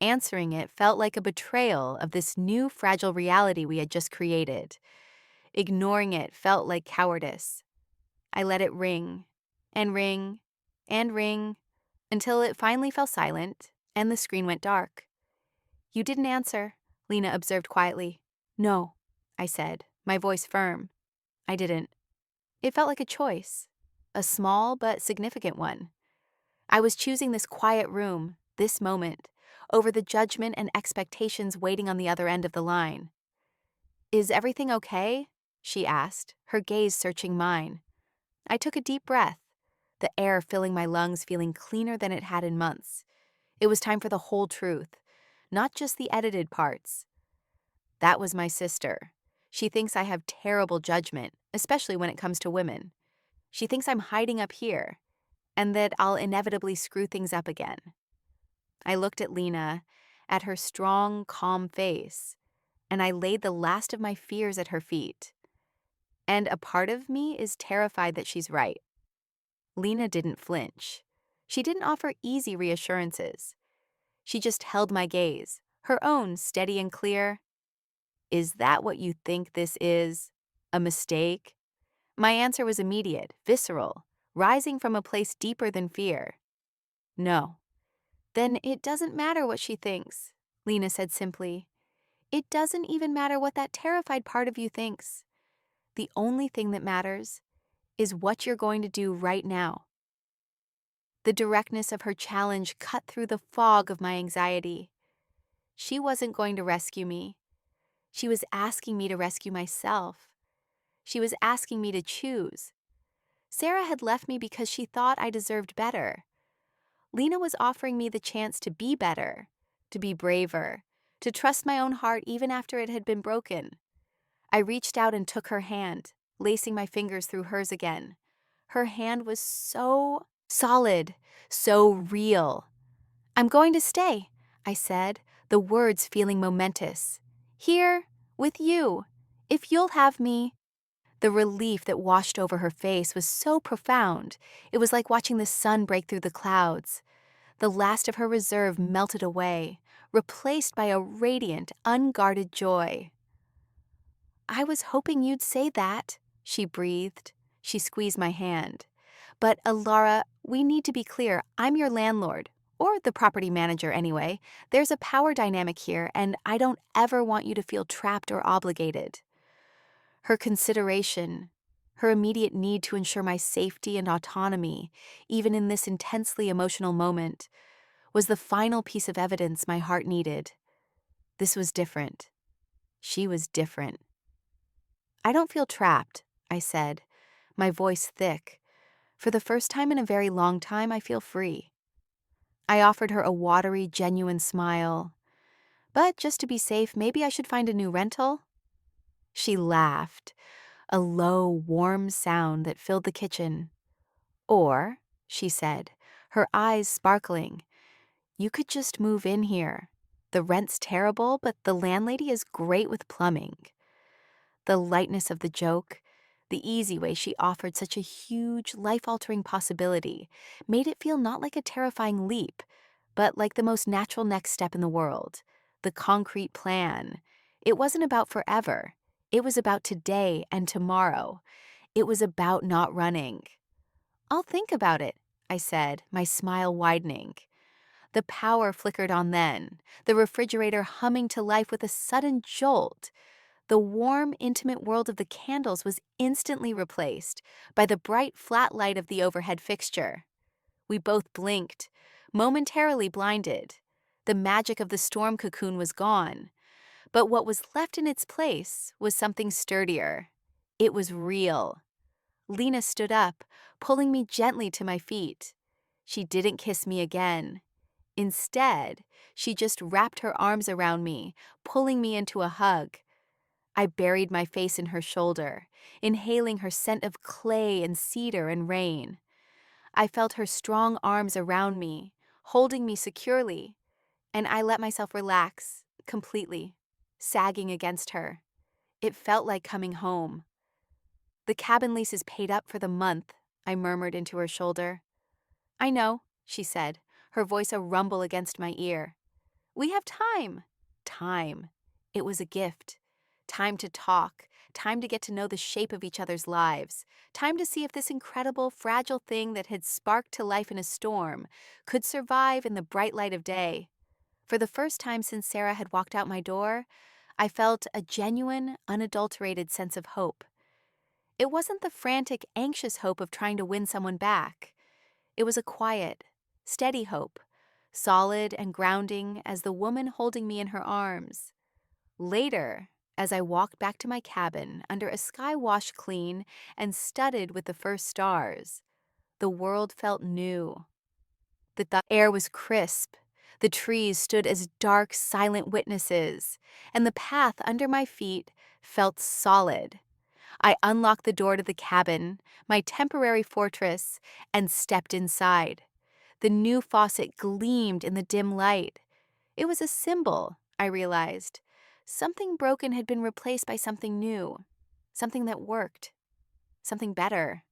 Answering it felt like a betrayal of this new fragile reality we had just created. Ignoring it felt like cowardice. I let it ring, and ring, and ring, until it finally fell silent and the screen went dark. "You didn't answer," Lena observed quietly. "No," I said, my voice firm. I didn't. It felt like a choice, a small but significant one. I was choosing this quiet room, this moment, over the judgment and expectations waiting on the other end of the line. "Is everything okay?" she asked, her gaze searching mine. I took a deep breath, the air filling my lungs feeling cleaner than it had in months. It was time for the whole truth, not just the edited parts. That was my sister. She thinks I have terrible judgment, especially when it comes to women. She thinks I'm hiding up here, and that I'll inevitably screw things up again. I looked at Lena, at her strong, calm face, and I laid the last of my fears at her feet. And a part of me is terrified that she's right. Lena didn't flinch. She didn't offer easy reassurances. She just held my gaze, her own steady and clear. "Is that what you think this is? A mistake?" My answer was immediate, visceral, rising from a place deeper than fear. "No." "Then it doesn't matter what she thinks," Lena said simply. "It doesn't even matter what that terrified part of you thinks. The only thing that matters is what you're going to do right now." The directness of her challenge cut through the fog of my anxiety. She wasn't going to rescue me. She was asking me to rescue myself. She was asking me to choose. Sarah had left me because she thought I deserved better. Lena was offering me the chance to be better, to be braver, to trust my own heart even after it had been broken. I reached out and took her hand, lacing my fingers through hers again. Her hand was so solid, so real. "I'm going to stay," I said, the words feeling momentous. "Here, with you, if you'll have me." The relief that washed over her face was so profound, it was like watching the sun break through the clouds. The last of her reserve melted away, replaced by a radiant, unguarded joy. "I was hoping you'd say that," she breathed. She squeezed my hand. "But, Alara, we need to be clear. I'm your landlord, or the property manager anyway. There's a power dynamic here, and I don't ever want you to feel trapped or obligated." Her consideration, her immediate need to ensure my safety and autonomy, even in this intensely emotional moment, was the final piece of evidence my heart needed. This was different. She was different. "I don't feel trapped," I said, my voice thick. "For the first time in a very long time, I feel free." I offered her a watery, genuine smile. "But just to be safe, maybe I should find a new rental?" She laughed, a low, warm sound that filled the kitchen. "Or," she said, her eyes sparkling, "you could just move in here. The rent's terrible, but the landlady is great with plumbing." The lightness of the joke, the easy way she offered such a huge, life-altering possibility, made it feel not like a terrifying leap, but like the most natural next step in the world, the concrete plan. It wasn't about forever. It was about today and tomorrow. It was about not running. "I'll think about it," I said, my smile widening. The power flickered on then, the refrigerator humming to life with a sudden jolt. The warm, intimate world of the candles was instantly replaced by the bright, flat light of the overhead fixture. We both blinked, momentarily blinded. The magic of the storm cocoon was gone, but what was left in its place was something sturdier. It was real. Lena stood up, pulling me gently to my feet. She didn't kiss me again. Instead, she just wrapped her arms around me, pulling me into a hug. I buried my face in her shoulder, inhaling her scent of clay and cedar and rain. I felt her strong arms around me, holding me securely, and I let myself relax, completely, sagging against her. It felt like coming home. The cabin lease is paid up for the month, I murmured into her shoulder. I know, she said, her voice a rumble against my ear. We have time. Time. It was a gift. Time to talk. Time to get to know the shape of each other's lives. Time to see if this incredible, fragile thing that had sparked to life in a storm could survive in the bright light of day. For the first time since Sarah had walked out my door, I felt a genuine, unadulterated sense of hope. It wasn't the frantic, anxious hope of trying to win someone back. It was a quiet, steady hope, solid and grounding as the woman holding me in her arms. Later, as I walked back to my cabin under a sky washed clean and studded with the first stars, the world felt new. The air was crisp, the trees stood as dark, silent witnesses, and the path under my feet felt solid. I unlocked the door to the cabin, my temporary fortress, and stepped inside. The new faucet gleamed in the dim light. It was a symbol, I realized. Something broken had been replaced by something new, something that worked, something better.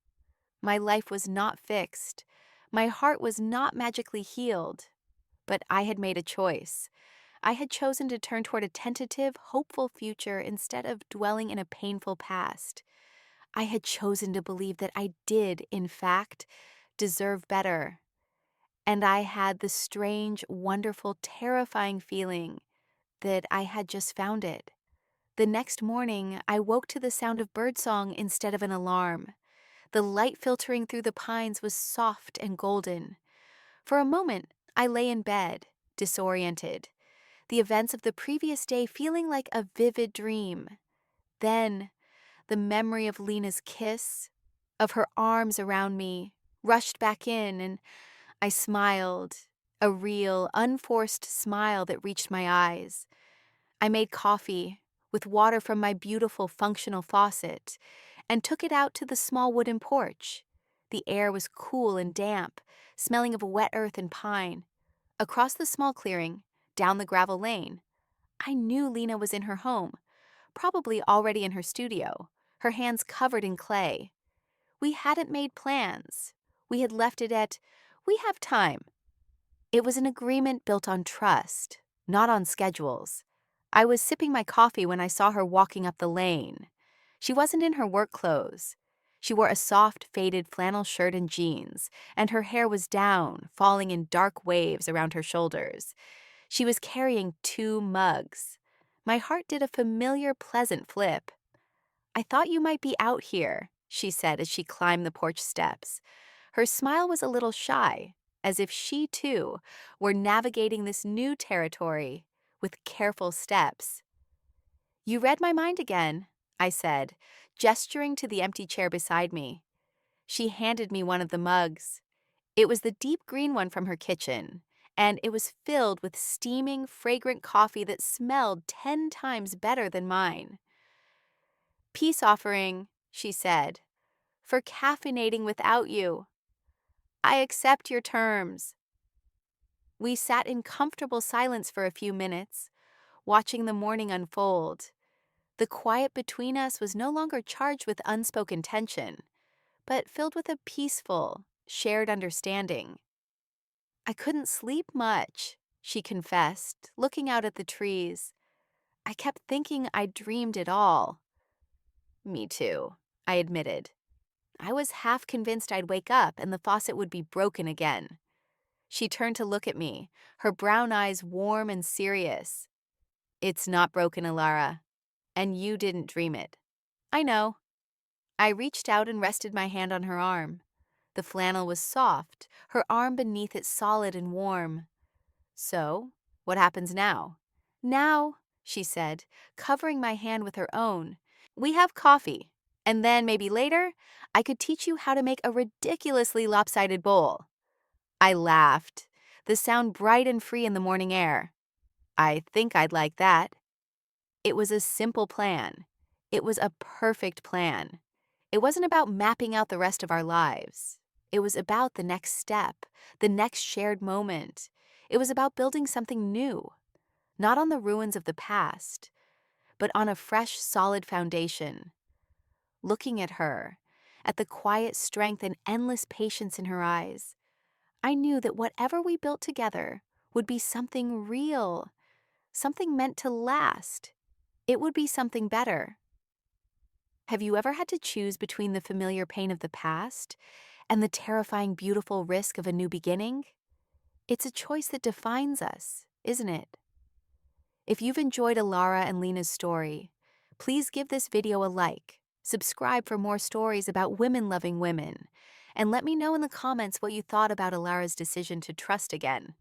My life was not fixed. My heart was not magically healed. But I had made a choice. I had chosen to turn toward a tentative, hopeful future instead of dwelling in a painful past. I had chosen to believe that I did, in fact, deserve better. And I had the strange, wonderful, terrifying feeling that I had just found it. The next morning, I woke to the sound of birdsong instead of an alarm. The light filtering through the pines was soft and golden. For a moment, I lay in bed, disoriented, the events of the previous day feeling like a vivid dream. Then, the memory of Lena's kiss, of her arms around me, rushed back in, and I smiled, a real, unforced smile that reached my eyes. I made coffee with water from my beautiful, functional faucet and took it out to the small wooden porch. The air was cool and damp, smelling of wet earth and pine. Across the small clearing, down the gravel lane, I knew Lena was in her home, probably already in her studio, her hands covered in clay. We hadn't made plans. We had left it at, we have time. It was an agreement built on trust, not on schedules. I was sipping my coffee when I saw her walking up the lane. She wasn't in her work clothes. She wore a soft, faded flannel shirt and jeans, and her hair was down, falling in dark waves around her shoulders. She was carrying 2 mugs. My heart did a familiar, pleasant flip. I thought you might be out here, she said as she climbed the porch steps. Her smile was a little shy, as if she, too, were navigating this new territory with careful steps. You read my mind again, I said, gesturing to the empty chair beside me. She handed me one of the mugs. It was the deep green one from her kitchen, and it was filled with steaming, fragrant coffee that smelled 10 times better than mine. Peace offering, she said, for caffeinating without you. I accept your terms. We sat in comfortable silence for a few minutes, watching the morning unfold. The quiet between us was no longer charged with unspoken tension, but filled with a peaceful, shared understanding. I couldn't sleep much, she confessed, looking out at the trees. I kept thinking I'd dreamed it all. Me too, I admitted. I was half convinced I'd wake up and the faucet would be broken again. She turned to look at me, her brown eyes warm and serious. It's not broken, Alara, and you didn't dream it. I know. I reached out and rested my hand on her arm. The flannel was soft, her arm beneath it solid and warm. So, what happens now? Now, she said, covering my hand with her own, we have coffee, and then maybe later, I could teach you how to make a ridiculously lopsided bowl. I laughed, the sound bright and free in the morning air. I think I'd like that. It was a simple plan. It was a perfect plan. It wasn't about mapping out the rest of our lives. It was about the next step, the next shared moment. It was about building something new, not on the ruins of the past, but on a fresh, solid foundation. Looking at her, at the quiet strength and endless patience in her eyes. I knew that whatever we built together would be something real, something meant to last. It would be something better. Have you ever had to choose between the familiar pain of the past and the terrifying, beautiful risk of a new beginning? It's a choice that defines us, isn't it? If you've enjoyed Alara and Lena's story, please give this video a like, subscribe for more stories about women loving women, and let me know in the comments what you thought about Alara's decision to trust again.